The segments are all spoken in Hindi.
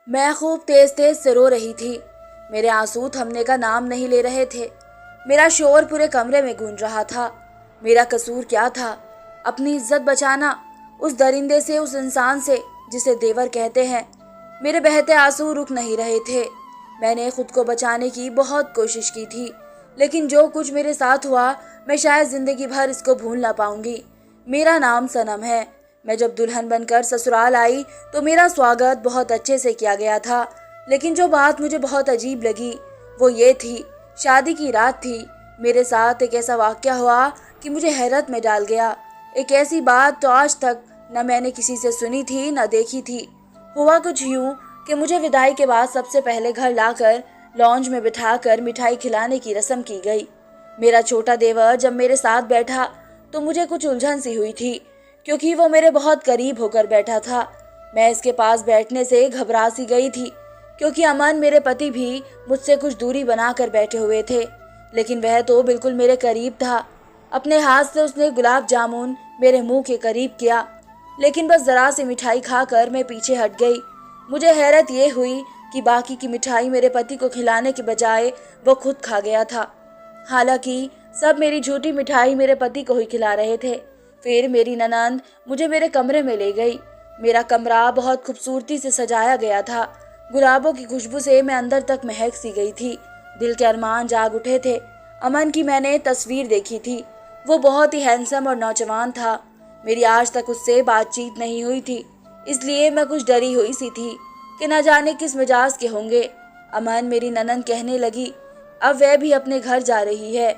मैं खूब तेज तेज से रो रही थी। मेरे आंसू थमने का नाम नहीं ले रहे थे। मेरा शोर पूरे कमरे में गूंज रहा था। मेरा कसूर क्या था? अपनी इज्जत बचाना उस दरिंदे से, उस इंसान से जिसे देवर कहते हैं। मेरे बहते आंसू रुक नहीं रहे थे। मैंने खुद को बचाने की बहुत कोशिश की थी, लेकिन जो कुछ मेरे साथ हुआ, मैं शायद जिंदगी भर इसको भूल ना पाऊंगी। मेरा नाम सनम है। मैं जब दुल्हन बनकर ससुराल आई तो मेरा स्वागत बहुत अच्छे से किया गया था, लेकिन जो बात मुझे बहुत अजीब लगी वो ये थी, शादी की रात थी, मेरे साथ एक ऐसा वाकया हुआ कि मुझे हैरत में डाल गया। एक ऐसी बात तो आज तक न मैंने किसी से सुनी थी न देखी थी। हुआ कुछ यूं कि मुझे विदाई के बाद सबसे पहले घर लाकर लॉन्ज में बिठाकर मिठाई खिलाने की रस्म की गई। मेरा छोटा देवर जब मेरे साथ बैठा तो मुझे कुछ उलझन सी हुई थी, क्योंकि वो मेरे बहुत करीब होकर बैठा था। मैं इसके पास बैठने से घबरा सी गई थी, क्योंकि अमन मेरे पति भी मुझसे कुछ दूरी बनाकर बैठे हुए थे, लेकिन वह तो बिल्कुल मेरे करीब था। अपने हाथ से उसने गुलाब जामुन मेरे मुंह के करीब किया, लेकिन बस जरा सी मिठाई खाकर मैं पीछे हट गई। मुझे हैरत ये हुई कि बाकी की मिठाई मेरे पति को खिलाने के बजाय वो खुद खा गया था। हालांकि सब मेरी झूठी मिठाई मेरे पति को ही खिला रहे थे। फिर मेरी ननंद मुझे मेरे कमरे में ले गई। मेरा कमरा बहुत खूबसूरती से सजाया गया था। गुलाबों की खुशबू से मैं अंदर तक महक सी गई थी। दिल के अरमान जाग उठे थे। अमन की मैंने तस्वीर देखी थी। वो बहुत ही हैंडसम और नौजवान था। मेरी आज तक उससे बातचीत नहीं हुई थी, इसलिए मैं कुछ डरी हुई सी थी कि न जाने किस मिजाज के होंगे। अमन मेरी ननंद कहने लगी, अब वह भी अपने घर जा रही है।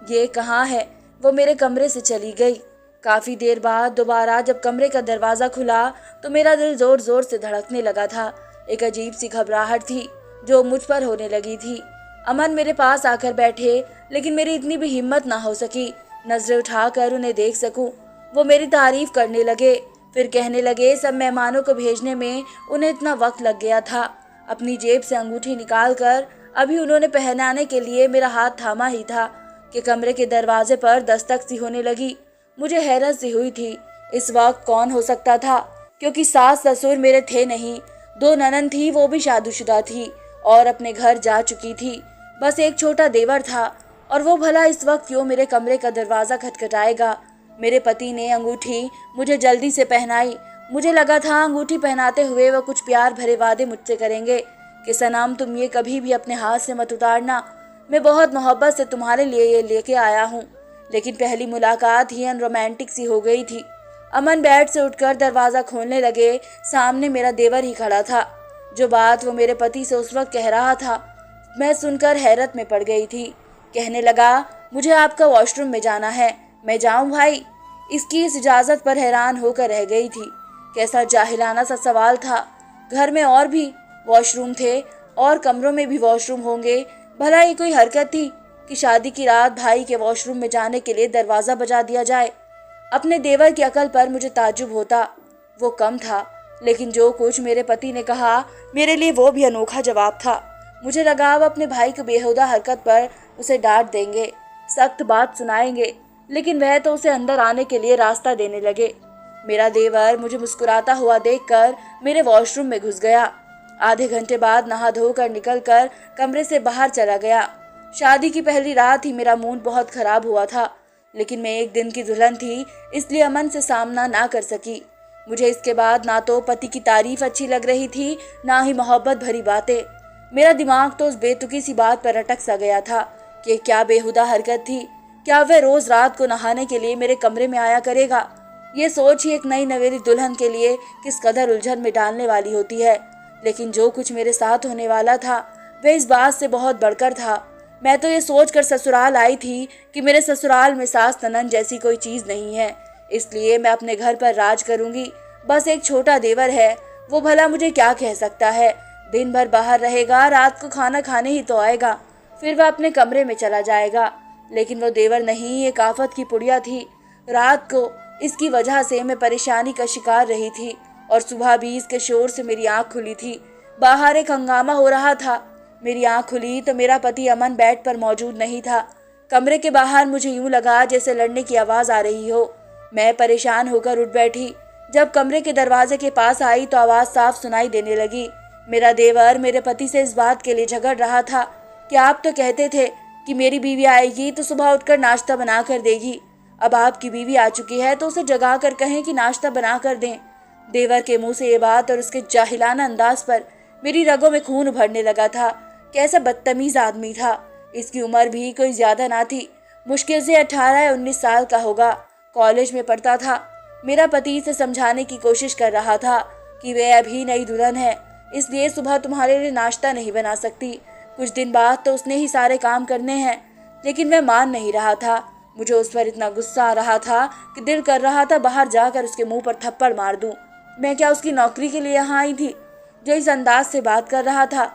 ये कहाँ है? वो मेरे कमरे से चली गई। काफी देर बाद दोबारा जब कमरे का दरवाजा खुला तो मेरा दिल जोर जोर से धड़कने लगा था। एक अजीब सी घबराहट थी जो मुझ पर होने लगी थी। अमन मेरे पास आकर बैठे, लेकिन मेरी इतनी भी हिम्मत ना हो सकी नजरें उठाकर उन्हें देख सकूं। वो मेरी तारीफ करने लगे, फिर कहने लगे सब मेहमानों को भेजने में उन्हें इतना वक्त लग गया था। अपनी जेब से अंगूठी निकालकर अभी उन्होंने पहनाने के लिए मेरा हाथ थामा ही था कि कमरे के दरवाजे पर दस्तक सी होने लगी। मुझे हैरत सी हुई थी। इस वक्त कौन हो सकता था, क्योंकि सास ससुर मेरे थे नहीं। दो ननद थी, वो भी शादीशुदा थी और अपने घर जा चुकी थी। बस एक छोटा देवर था, और वो भला इस वक्त क्यों मेरे कमरे का दरवाजा खटखटाएगा। मेरे पति ने अंगूठी मुझे जल्दी से पहनाई। मुझे लगा था अंगूठी पहनाते हुए वो कुछ प्यार भरे वादे मुझसे करेंगे कि सनम तुम ये कभी भी अपने हाथ से मत उतारना, मैं बहुत मोहब्बत से तुम्हारे लिए ये लेके आया हूँ। लेकिन पहली मुलाकात ही अनरोमांटिक सी हो गई थी। अमन बेड से उठकर दरवाजा खोलने लगे। सामने मेरा देवर ही खड़ा था। जो बात वो मेरे पति से उस वक्त कह रहा था, मैं सुनकर हैरत में पड़ गई थी। कहने लगा, मुझे आपका वॉशरूम में जाना है, मैं जाऊं भाई? इसकी इस इजाजत पर हैरान होकर रह गई थी। कैसा जाहिलाना सा सवाल था। घर में और भी वॉशरूम थे और कमरों में भी वॉशरूम होंगे। भला ये कोई हरकत थी कि शादी की रात भाई के वॉशरूम में जाने के लिए दरवाजा बजा दिया जाए? अपने देवर की अकल पर मुझे ताज्जुब होता। वो कम था, लेकिन जो कुछ मेरे पति ने कहा मेरे लिए वो भी अनोखा जवाब था। मुझे लगा अब अपने भाई की बेहुदा हरकत पर उसे डांट देंगे, सख्त बात सुनाएंगे, लेकिन वह तो उसे अंदर आने के लिए रास्ता देने लगे। मेरा देवर मुझे मुस्कुराता हुआ देखकर मेरे वॉशरूम में घुस गया। आधे घंटे बाद नहा धोकर निकलकर कमरे से बाहर चला गया। शादी की पहली रात ही मेरा मूड बहुत खराब हुआ था, लेकिन मैं एक दिन की दुल्हन थी, इसलिए अमन से सामना ना कर सकी। मुझे इसके बाद ना तो पति की तारीफ अच्छी लग रही थी, ना ही मोहब्बत भरी बातें। मेरा दिमाग तो उस बेतुकी सी बात पर अटक सा गया था कि क्या बेहुदा हरकत थी। क्या वह रोज रात को नहाने के लिए मेरे कमरे में आया करेगा? ये सोच ही एक नई नवेली दुल्हन के लिए किस कदर उलझन में डालने वाली होती है। लेकिन जो कुछ मेरे साथ होने वाला था वह इस बात से बहुत बढ़कर था। मैं तो ये सोचकर ससुराल आई थी कि मेरे ससुराल में सास ननद जैसी कोई चीज नहीं है, इसलिए मैं अपने घर पर राज करूंगी। बस एक छोटा देवर है, वो भला मुझे क्या कह सकता है। दिन भर बाहर रहेगा, रात को खाना खाने ही तो आएगा, फिर वह अपने कमरे में चला जाएगा। लेकिन वो देवर नहीं, एक आफत की पुड़िया थी। रात को इसकी वजह से मैं परेशानी का शिकार रही थी और सुबह भी इसके शोर से मेरी आंख खुली थी। बाहर एक हंगामा हो रहा था। मेरी आंख खुली तो मेरा पति अमन बेड पर मौजूद नहीं था। कमरे के बाहर मुझे यूं लगा जैसे लड़ने की आवाज आ रही हो। मैं परेशान होकर उठ बैठी। जब कमरे के दरवाजे के पास आई तो आवाज साफ सुनाई देने लगी। मेरा देवर मेरे पति से इस बात के लिए झगड़ रहा था कि आप तो कहते थे कि मेरी बीवी आएगी तो सुबह उठकर नाश्ता बना कर देगी। अब आपकी बीवी आ चुकी है तो उसे जगा कर कहें कि नाश्ता बना कर दें। देवर के मुंह से ये बात और उसके जाहिलाना अंदाज पर मेरी रगों में खून भरने लगा था। कैसा बदतमीज आदमी था। इसकी उम्र भी कोई ज्यादा ना थी, मुश्किल से 18 या 19 साल का होगा। कॉलेज में पढ़ता था। मेरा पति इसे समझाने की कोशिश कर रहा था कि वे अभी नई दुल्हन है, इसलिए सुबह तुम्हारे लिए नाश्ता नहीं बना सकती। कुछ दिन बाद तो उसने ही सारे काम करने हैं। लेकिन मैं मान नहीं रहा था। मुझे उस पर इतना गुस्सा आ रहा था कि दिल कर रहा था बाहर जाकर उसके मुंह पर थप्पड़ मार दूं। मैं क्या उसकी नौकरी के लिए यहाँ आई थी जो इस अंदाज से बात कर रहा था।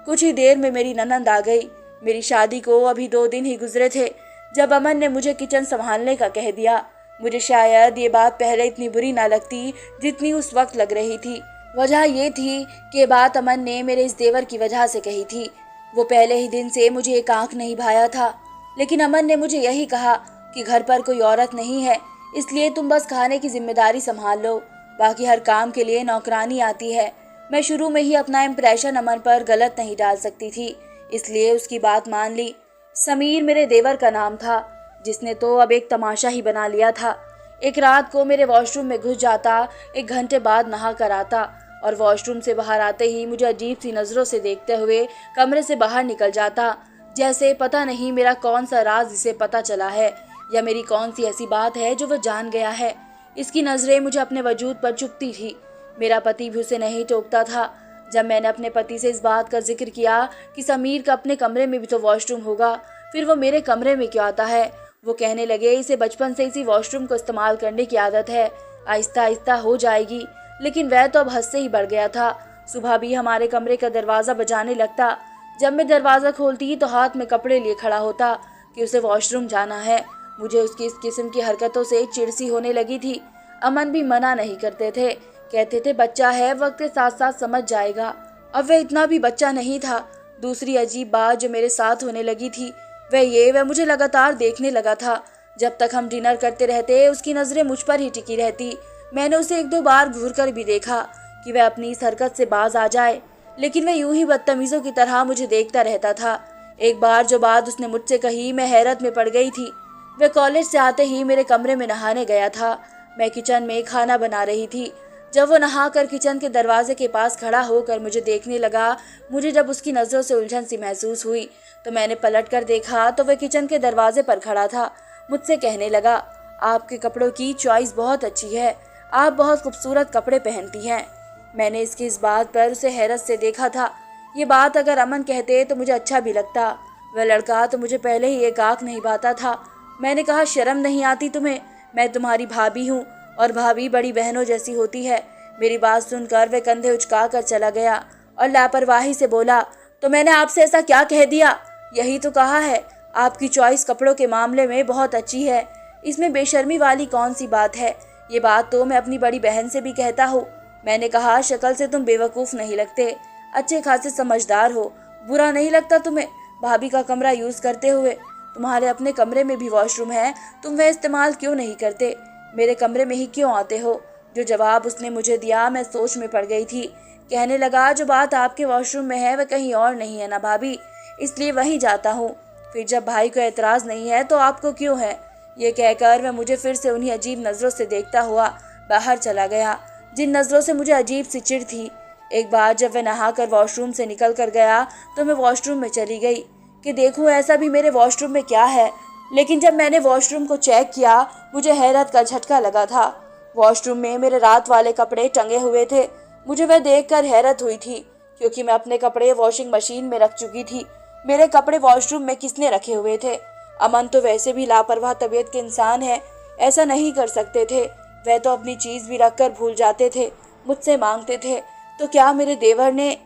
कुछ ही देर में मेरी ननंद आ गई। मेरी शादी को अभी 2 दिन ही गुजरे थे जब अमन ने मुझे किचन संभालने का कह दिया। मुझे शायद ये बात पहले इतनी बुरी ना लगती जितनी उस वक्त लग रही थी। वजह ये थी कि बात अमन ने मेरे इस देवर की वजह से कही थी। वो पहले ही दिन से मुझे एक आंख नहीं भाया था, लेकिन अमन ने मुझे यही कहा कि घर पर कोई औरत नहीं है, इसलिए तुम बस खाने की जिम्मेदारी संभाल लो, बाकी हर काम के लिए नौकरानी आती है। मैं शुरू में ही अपना इम्प्रेशन अमन पर गलत नहीं डाल सकती थी, इसलिए उसकी बात मान ली। समीर मेरे देवर का नाम था, जिसने तो अब एक तमाशा ही बना लिया था। एक रात को मेरे वॉशरूम में घुस जाता, 1 घंटे बाद नहा कर आता और वॉशरूम से बाहर आते ही मुझे अजीब सी नज़रों से देखते हुए कमरे से बाहर निकल जाता, जैसे पता नहीं मेरा कौन सा राज इसे पता चला है या मेरी कौन सी ऐसी बात है जो वह जान गया है। इसकी नज़रें मुझे अपने वजूद पर चुभती थी। मेरा पति भी उसे नहीं टोकता था। जब मैंने अपने पति से इस बात का जिक्र किया कि समीर का अपने कमरे में भी तो वॉशरूम होगा, फिर वो मेरे कमरे में क्यों आता है, वो कहने लगे इसे बचपन से इसी वॉशरूम को इस्तेमाल करने की आदत है, आहिस्ता आहिस्ता हो जाएगी। लेकिन वह तो अब हद से ही बढ़ गया था। सुबह भी हमारे कमरे का दरवाज़ा बजाने लगता। जब मैं दरवाज़ा खोलती तो हाथ में कपड़े लिए खड़ा होता कि उसे वॉशरूम जाना है। मुझे उसकी इस किस्म की हरकतों से चिड़सी होने लगी थी। अमन भी मना नहीं करते थे, कहते थे बच्चा है, वक्त के साथ साथ समझ जाएगा। अब वह इतना भी बच्चा नहीं था। दूसरी अजीब बात जो मेरे साथ होने लगी थी वह मुझे लगातार देखने लगा था। जब तक हम डिनर करते रहते उसकी नज़रें मुझ पर ही टिकी रहती। मैंने उसे 1-2 बार घूर कर भी देखा कि वह अपनी इस हरकत से बाज आ जाए, लेकिन वह यूं ही बदतमीज़ों की तरह मुझे देखता रहता था। एक बार जो बात उसने मुझसे कही मैं हैरत में पड़ गई थी। वह कॉलेज से आते ही मेरे कमरे में नहाने गया था। मैं किचन में खाना बना रही थी। जब वो नहाकर किचन के दरवाजे के पास खड़ा होकर मुझे देखने लगा, मुझे जब उसकी नज़रों से उलझन सी महसूस हुई तो मैंने पलट कर देखा तो वह किचन के दरवाजे पर खड़ा था। मुझसे कहने लगा, आपके कपड़ों की चॉइस बहुत अच्छी है, आप बहुत खूबसूरत कपड़े पहनती हैं। मैंने इसकी इस बात पर उसे हैरत से देखा था। ये बात अगर अमन कहते तो मुझे अच्छा भी लगता। वह लड़का तो मुझे पहले ही एक आंख नहीं भाता था। मैंने कहा, शर्म नहीं आती तुम्हें? मैं तुम्हारी भाभी हूँ और भाभी बड़ी बहनों जैसी होती है। मेरी बात सुनकर वह कंधे उचका कर चला गया और लापरवाही से बोला, तो मैंने आपसे ऐसा क्या कह दिया? यही तो कहा है, आपकी चॉइस कपड़ों के मामले में बहुत अच्छी है, इसमें बेशर्मी वाली कौन सी बात है? ये बात तो मैं अपनी बड़ी बहन से भी कहता हूँ। मैंने कहा, शक्ल से तुम बेवकूफ़ नहीं लगते, अच्छे खासे समझदार हो, बुरा नहीं लगता तुम्हें भाभी का कमरा यूज़ करते हुए? तुम्हारे अपने कमरे में भी वॉशरूम है, तुम वह इस्तेमाल क्यों नहीं करते? मेरे कमरे में ही क्यों आते हो? जो जवाब उसने मुझे दिया मैं सोच में पड़ गई थी। कहने लगा, जो बात आपके वॉशरूम में है वह कहीं और नहीं है ना भाभी, इसलिए वहीं जाता हूँ। फिर जब भाई को एतराज़ नहीं है तो आपको क्यों है? ये कहकर वह मुझे फिर से उन्हीं अजीब नज़रों से देखता हुआ बाहर चला गया, जिन नज़रों से मुझे अजीब सी चिढ़ थी। एक बार जब वह नहाकर वॉशरूम से निकल कर गया तो मैं वॉशरूम में चली गई कि देखूं ऐसा भी मेरे वॉशरूम में क्या है। लेकिन जब मैंने वॉशरूम को चेक किया मुझे हैरत का झटका लगा था। वॉशरूम में मेरे रात वाले कपड़े टंगे हुए थे। मुझे वह देखकर हैरत हुई थी, क्योंकि मैं अपने कपड़े वॉशिंग मशीन में रख चुकी थी। मेरे कपड़े वॉशरूम में किसने रखे हुए थे? अमन तो वैसे भी लापरवाह तबीयत के इंसान है, ऐसा नहीं कर सकते थे। वह तो अपनी चीज़ भी रखकर भूल जाते थे, मुझसे मांगते थे। तो क्या मेरे देवर ने?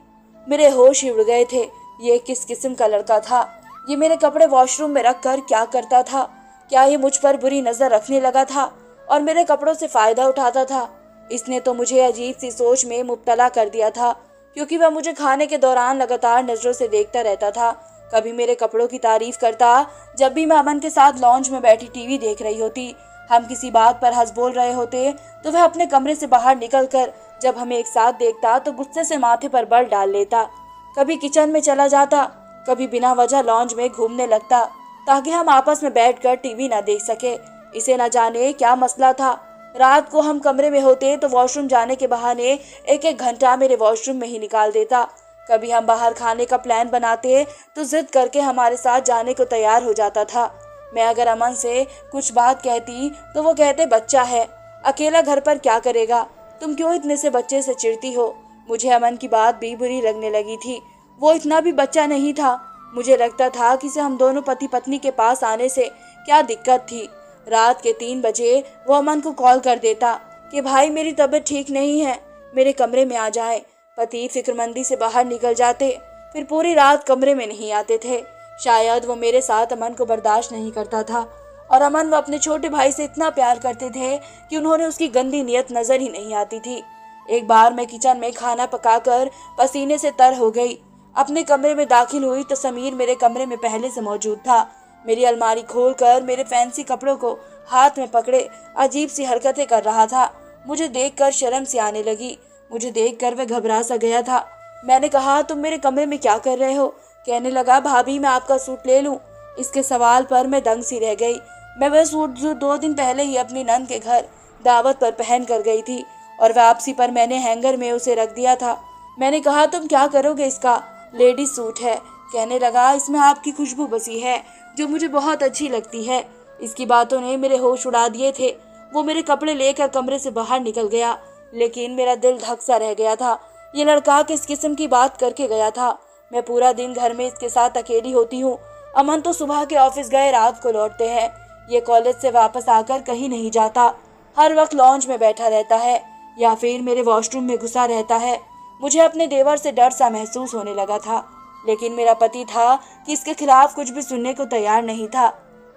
मेरे होश ही उड़ गए थे। ये किस किस्म का लड़का था? ये मेरे कपड़े वॉशरूम में रख कर क्या करता था? क्या ये मुझ पर बुरी नज़र रखने लगा था और मेरे कपड़ों से फ़ायदा उठाता था? इसने तो मुझे अजीब सी सोच में मुब्तला कर दिया था, क्योंकि वह मुझे खाने के दौरान लगातार नज़रों से देखता रहता था। कभी मेरे कपड़ों की तारीफ करता, जब भी मैं अमन के साथ लॉन्ज में बैठी टीवी देख रही होती, हम किसी बात पर हंस बोल रहे होते तो वह अपने कमरे से बाहर निकलकर जब हमें एक साथ देखता तो गुस्से से माथे पर बल डाल लेता। कभी किचन में चला जाता, कभी बिना वजह लॉन्ज में घूमने लगता ताकि हम आपस में बैठकर टीवी ना देख सके। इसे न जाने क्या मसला था। रात को हम कमरे में होते तो वॉशरूम जाने के बहाने एक एक घंटा मेरे वॉशरूम में ही निकाल देता। कभी हम बाहर खाने का प्लान बनाते तो जिद करके हमारे साथ जाने को तैयार हो जाता था। मैं अगर अमन से कुछ बात कहती तो वो कहते बच्चा है, अकेला घर पर क्या करेगा, तुम क्यों इतने से बच्चे से चिढ़ती हो। मुझे अमन की बात भी बुरी लगने लगी थी। वो इतना भी बच्चा नहीं था। मुझे लगता था कि हम दोनों पति पत्नी के पास आने से क्या दिक्कत थी। रात के 3 बजे वो अमन को कॉल कर देता कि भाई मेरी तबीयत ठीक नहीं है, मेरे कमरे में आ जाए। पति फिक्रमंदी से बाहर निकल जाते, फिर पूरी रात कमरे में नहीं आते थे। शायद वो मेरे साथ अमन को बर्दाश्त नहीं करता था और अमन वो अपने छोटे भाई से इतना प्यार करते थे कि उन्होंने उसकी गंदी नीयत नजर ही नहीं आती थी। एक बार मैं किचन में खाना पकाकर पसीने से तर हो गई। अपने कमरे में दाखिल हुई तो समीर मेरे कमरे में पहले से मौजूद था। मेरी अलमारी खोलकर मेरे फैंसी कपड़ों को हाथ में पकड़े अजीब सी हरकतें कर रहा था। मुझे देखकर शर्म सी आने लगी। मुझे देखकर वह घबरा सा गया था। मैंने कहा तुम मेरे कमरे में क्या कर रहे हो। कहने लगा भाभी मैं आपका सूट ले लूं। इसके सवाल पर मैं दंग सी रह गई। मैं वह सूट जो 2 दिन पहले ही अपनी नंद के घर दावत पर पहन कर गई थी और वापसी पर मैंने हैंगर में उसे रख दिया था। मैंने कहा तुम क्या करोगे, इसका लेडीज सूट है। कहने लगा इसमें आपकी खुशबू बसी है जो मुझे बहुत अच्छी लगती है। इसकी बातों ने मेरे होश उड़ा दिए थे। वो मेरे कपड़े लेकर कमरे से बाहर निकल गया, लेकिन मेरा दिल धक सा रह गया था। ये लड़का किस किस्म की बात करके गया था। मैं पूरा दिन घर में इसके साथ अकेली होती हूँ। अमन तो सुबह के ऑफिस गए रात को लौटते हैं। ये कॉलेज से वापस आकर कहीं नहीं जाता, हर वक्त लॉन्ज में बैठा रहता है या फिर मेरे वॉशरूम में घुसा रहता है। मुझे अपने देवर से डर सा महसूस होने लगा था, लेकिन मेरा पति था कि इसके खिलाफ कुछ भी सुनने को तैयार नहीं था।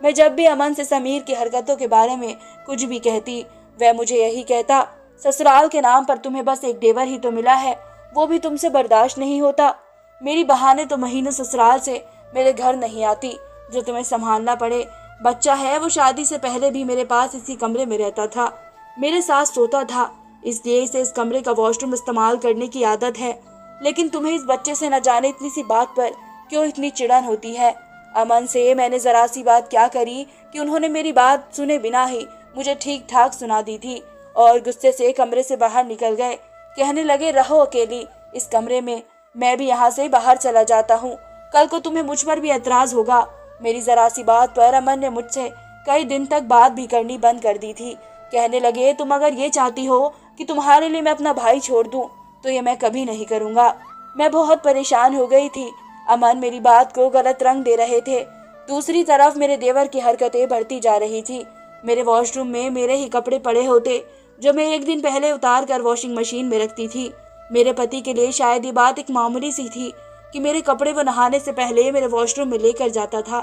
मैं जब भी अमन से समीर की हरकतों के बारे में कुछ भी कहती, वह मुझे यही कहता, ससुराल के नाम पर तुम्हें बस एक देवर ही तो मिला है, वो भी तुमसे बर्दाश्त नहीं होता। मेरी बहाने तो महीनों ससुराल से मेरे घर नहीं आती जो तुम्हें संभालना पड़े। बच्चा है, वो शादी से पहले भी मेरे पास इसी कमरे में रहता था, मेरे साथ सोता था, इसलिए इसे इस कमरे का वॉशरूम इस्तेमाल करने की आदत है। लेकिन तुम्हें इस बच्चे से न जाने इतनी सी बात पर क्यों इतनी चिड़न होती है। अमन से मैंने जरा सी बात क्या करी कि उन्होंने मेरी बात सुने बिना ही मुझे ठीक ठाक सुना दी थी और गुस्से से कमरे से बाहर निकल गए। कहने लगे रहो अकेली इस कमरे में, मैं भी यहाँ से बाहर चला जाता हूँ, कल को तुम्हें मुझ पर भी एतराज होगा। मेरी जरा सी बात पर अमन ने मुझसे कई दिन तक बात भी करनी बंद कर दी थी। कहने लगे तुम अगर ये चाहती हो कि तुम्हारे लिए मैं अपना भाई छोड़ दूं तो ये मैं कभी नहीं करूंगा। मैं बहुत परेशान हो गई थी। अमन मेरी बात को गलत रंग दे रहे थे। दूसरी तरफ मेरे देवर की हरकतें बढ़ती जा रही थी। मेरे वॉशरूम में मेरे ही कपड़े पड़े होते जो मैं एक दिन पहले उतार कर वॉशिंग मशीन में रखती थी। मेरे पति के लिए शायद ये बात एक मामूली सी थी कि मेरे कपड़े वो नहाने से पहले मेरे वॉशरूम में लेकर जाता था,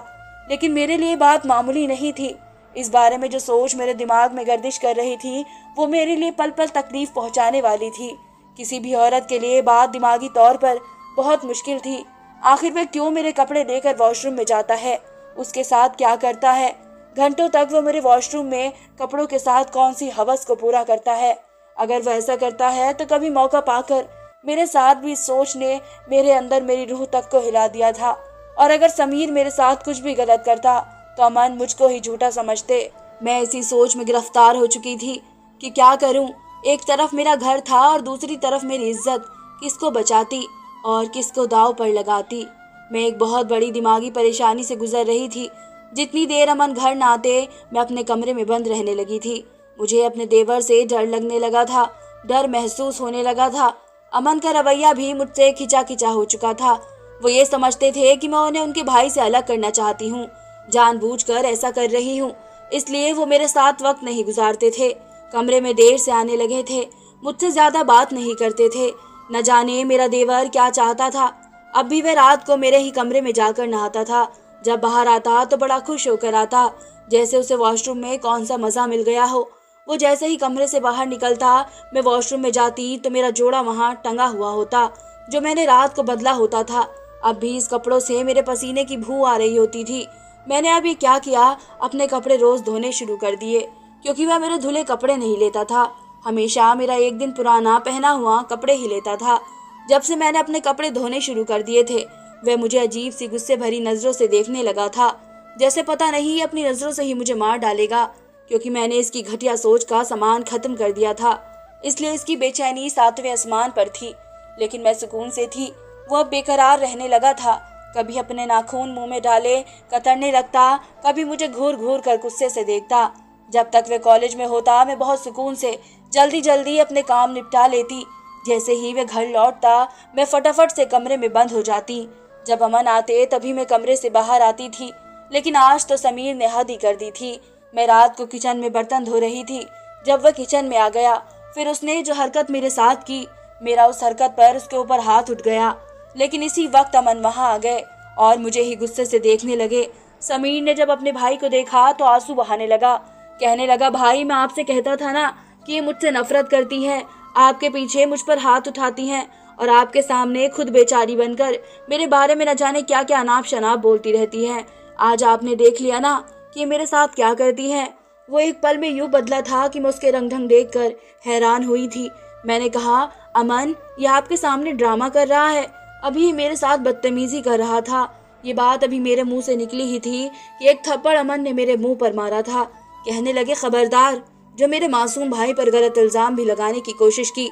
लेकिन मेरे लिए बात मामूली नहीं थी। इस बारे में जो सोच मेरे दिमाग में गर्दिश कर रही थी वो मेरे लिए पल पल तकलीफ पहुंचाने वाली थी। किसी भी औरत के लिए बात दिमागी तौर पर बहुत मुश्किल थी। आखिर वह क्यों मेरे कपड़े लेकर वॉशरूम में जाता है, उसके साथ क्या करता है, घंटों तक वो मेरे वॉशरूम में कपड़ों के साथ कौन सी हवस को पूरा करता है। अगर वह ऐसा करता है तो कभी मौका पाकर मेरे साथ भी इस सोच ने मेरे अंदर मेरी रूह तक को हिला दिया था। और अगर समीर मेरे साथ कुछ भी गलत करता तो अमन मुझको ही झूठा समझते। मैं इसी सोच में गिरफ्तार हो चुकी थी कि क्या करूं। एक तरफ मेरा घर था और दूसरी तरफ मेरी इज्जत, किसको बचाती और किसको दांव पर लगाती। मैं एक बहुत बड़ी दिमागी परेशानी से गुजर रही थी। जितनी देर अमन घर न आते मैं अपने कमरे में बंद रहने लगी थी। मुझे अपने देवर से डर लगने लगा था, डर महसूस होने लगा था। अमन का रवैया भी मुझसे खिंचा खिंचा हो चुका था। वो ये समझते थे कि मैं उन्हें उनके भाई से अलग करना चाहती हूँ, जानबूझकर ऐसा कर रही हूँ, इसलिए वो मेरे साथ वक्त नहीं गुजारते थे। कमरे में देर से आने लगे थे, मुझसे ज्यादा बात नहीं करते थे। न जाने मेरा देवर क्या चाहता था। अब भी वह रात को मेरे ही कमरे में जाकर नहाता था। जब बाहर आता तो बड़ा खुश होकर आता, जैसे उसे वॉशरूम में कौन सा मजा मिल गया हो। वो जैसे ही कमरे से बाहर निकलता मैं वॉशरूम में जाती तो मेरा जोड़ा वहाँ टंगा हुआ होता जो मैंने रात को बदला होता था। अब भी इस कपड़ों से मेरे पसीने की बू आ रही होती थी। मैंने अभी क्या किया, अपने कपड़े रोज धोने शुरू कर दिए, क्योंकि वह मेरे धुले कपड़े नहीं लेता था। हमेशा मेरा एक दिन पुराना पहना हुआ कपड़े ही लेता था। जब से मैंने अपने कपड़े धोने शुरू कर दिए थे, वह मुझे अजीब सी गुस्से भरी नजरों से देखने लगा था, जैसे पता नहीं अपनी नजरों से ही मुझे मार डालेगा, क्योंकि मैंने इसकी घटिया सोच का सामान खत्म कर दिया था। इसलिए इसकी बेचैनी 7वें आसमान पर थी, लेकिन मैं सुकून से थी। वो अब बेकरार रहने लगा था। कभी अपने नाखून मुंह में डाले कतरने लगता, कभी मुझे घूर घूर कर गुस्से से देखता। जब तक वे कॉलेज में होता, मैं बहुत सुकून से जल्दी जल्दी अपने काम निपटा लेती। जैसे ही वे घर लौटता, मैं फटाफट से कमरे में बंद हो जाती। जब अमन आते तभी मैं कमरे से बाहर आती थी, लेकिन आज तो समीर ने हद ही कर दी थी। मैं रात को किचन में बर्तन धो रही थी, जब वह किचन में आ गया। फिर उसने जो हरकत मेरे साथ की, मेरा उस हरकत पर उसके ऊपर हाथ उठ गया। लेकिन इसी वक्त अमन वहां आ गए और मुझे ही गुस्से से देखने लगे। समीर ने जब अपने भाई को देखा तो आंसू बहाने लगा। कहने लगा, भाई मैं आपसे कहता था ना कि ये मुझसे नफरत करती है, आपके पीछे मुझ पर हाथ उठाती हैं और आपके सामने खुद बेचारी बनकर मेरे बारे में न जाने क्या क्या अनाप शनाप बोलती रहती है। आज आपने देख लिया ना कि ये मेरे साथ क्या करती है। वो एक पल में यूं बदला था कि मैं उसके रंग ढंग देखकर हैरान हुई थी। मैंने कहा, अमन ये आपके सामने ड्रामा कर रहा है, अभी मेरे साथ बदतमीजी कर रहा था। ये बात अभी मेरे मुंह से निकली ही थी कि एक थप्पड़ अमन ने मेरे मुंह पर मारा था। कहने लगे, खबरदार, जो मेरे मासूम भाई पर गलत इल्जाम भी लगाने की कोशिश की,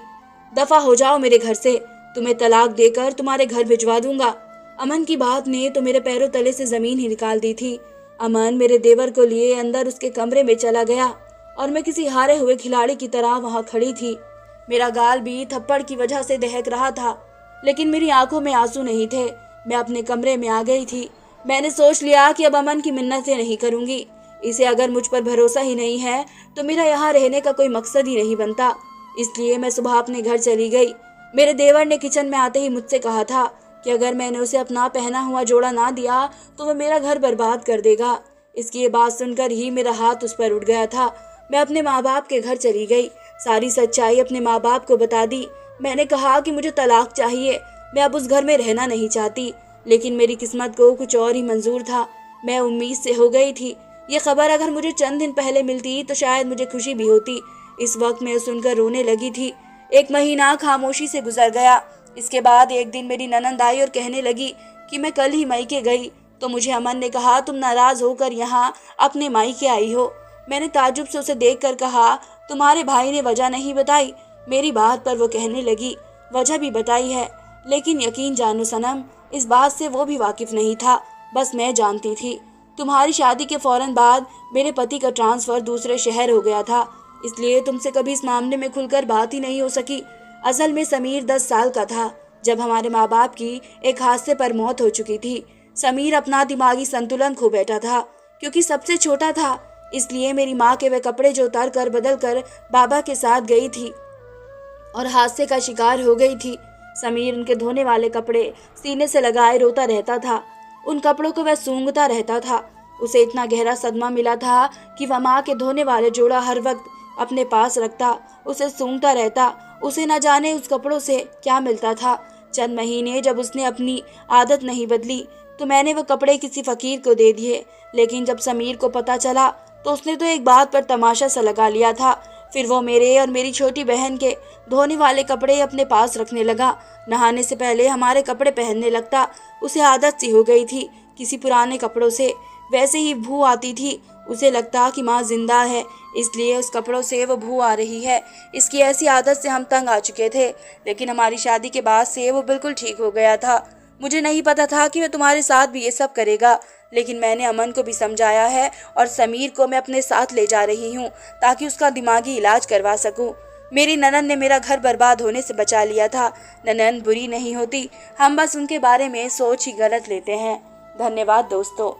दफा हो जाओ मेरे घर से, तुम्हें तलाक देकर तुम्हारे घर भिजवा दूंगा। अमन की बात ने तो मेरे पैरों तले से जमीन ही निकाल दी थी। अमन मेरे देवर को लिए अंदर उसके कमरे में चला गया और मैं किसी हारे हुए खिलाड़ी की तरह वहां खड़ी थी। मेरा गाल भी थप्पड़ की वजह से दहक रहा था, लेकिन मेरी आंखों में आंसू नहीं थे। मैं अपने कमरे में आ गई थी। मैंने सोच लिया कि अब अमन की मिन्नतें नहीं करूंगी। इसे अगर मुझ पर भरोसा ही नहीं है तो मेरा यहाँ रहने का कोई मकसद ही नहीं बनता। इसलिए मैं सुबह अपने घर चली गई। मेरे देवर ने किचन में आते ही मुझसे कहा था कि अगर मैंने उसे अपना पहना हुआ जोड़ा ना दिया तो वह मेरा घर बर्बाद कर देगा। इसकी ये बात सुनकर ही मेरा हाथ उस पर उठ गया था। मैं अपने माँ बाप के घर चली गई, सारी सच्चाई अपने माँ बाप को बता दी। मैंने कहा कि मुझे तलाक चाहिए, मैं अब उस घर में रहना नहीं चाहती। लेकिन मेरी किस्मत को कुछ और ही मंजूर था। मैं उम्मीद से हो गई थी। ये खबर अगर मुझे चंद दिन पहले मिलती तो शायद मुझे खुशी भी होती। इस वक्त मैं सुनकर रोने लगी थी। 1 महीना खामोशी से गुजर गया। इसके बाद एक दिन मेरी ननंद आई और कहने लगी कि मैं कल ही मायके गई तो मुझे अमन ने कहा, तुम नाराज होकर यहाँ अपने मायके आई हो। मैंने ताज्जुब से उसे देखकर कहा, तुम्हारे भाई ने वजह नहीं बताई। मेरी बात पर वो कहने लगी, वजह भी बताई है, लेकिन यकीन जानो सनम, इस बात से वो भी वाकिफ नहीं था, बस मैं जानती थी। तुम्हारी शादी के फौरन बाद मेरे पति का ट्रांसफर दूसरे शहर हो गया था, इसलिए तुमसे कभी इस मामले में खुलकर बात ही नहीं हो सकी। असल में समीर 10 साल का था जब हमारे माँ बाप की एक हादसे पर मौत हो चुकी थी। समीर अपना दिमागी संतुलन खो बैठा था, क्योंकि सबसे छोटा था। इसलिए मेरी माँ के वे कपड़े जो उतार कर बदल कर बाबा के साथ गई थी और हादसे का शिकार हो गई थी। समीर उनके धोने वाले कपड़े सीने से लगाए रोता रहता था। उन कपड़ों को वह सूंघता रहता था। उसे इतना गहरा सदमा मिला था कि वह माँ के धोने वाले जोड़ा हर वक्त अपने पास रखता, उसे सूंघता रहता। उसे न जाने उस कपड़ों से क्या मिलता था। चंद महीने जब उसने अपनी आदत नहीं बदली तो मैंने वो कपड़े किसी फकीर को दे दिए। लेकिन जब समीर को पता चला तो उसने तो एक बात पर तमाशा सा लगा लिया था। फिर वो मेरे और मेरी छोटी बहन के धोने वाले कपड़े अपने पास रखने लगा। नहाने से पहले हमारे कपड़े पहनने लगता। उसे आदत सी हो गई थी किसी पुराने कपड़ों से। वैसे ही बू आती थी। उसे लगता कि माँ जिंदा है, इसलिए उस कपड़ों से वो बू आ रही है। इसकी ऐसी आदत से हम तंग आ चुके थे, लेकिन हमारी शादी के बाद से वो बिल्कुल ठीक हो गया था। मुझे नहीं पता था कि वह तुम्हारे साथ भी ये सब करेगा, लेकिन मैंने अमन को भी समझाया है और समीर को मैं अपने साथ ले जा रही हूँ ताकि उसका दिमागी इलाज करवा सकूँ। मेरी ननन ने मेरा घर बर्बाद होने से बचा लिया था। ननन बुरी नहीं होती, हम बस उनके बारे में सोच ही गलत लेते हैं। धन्यवाद दोस्तों।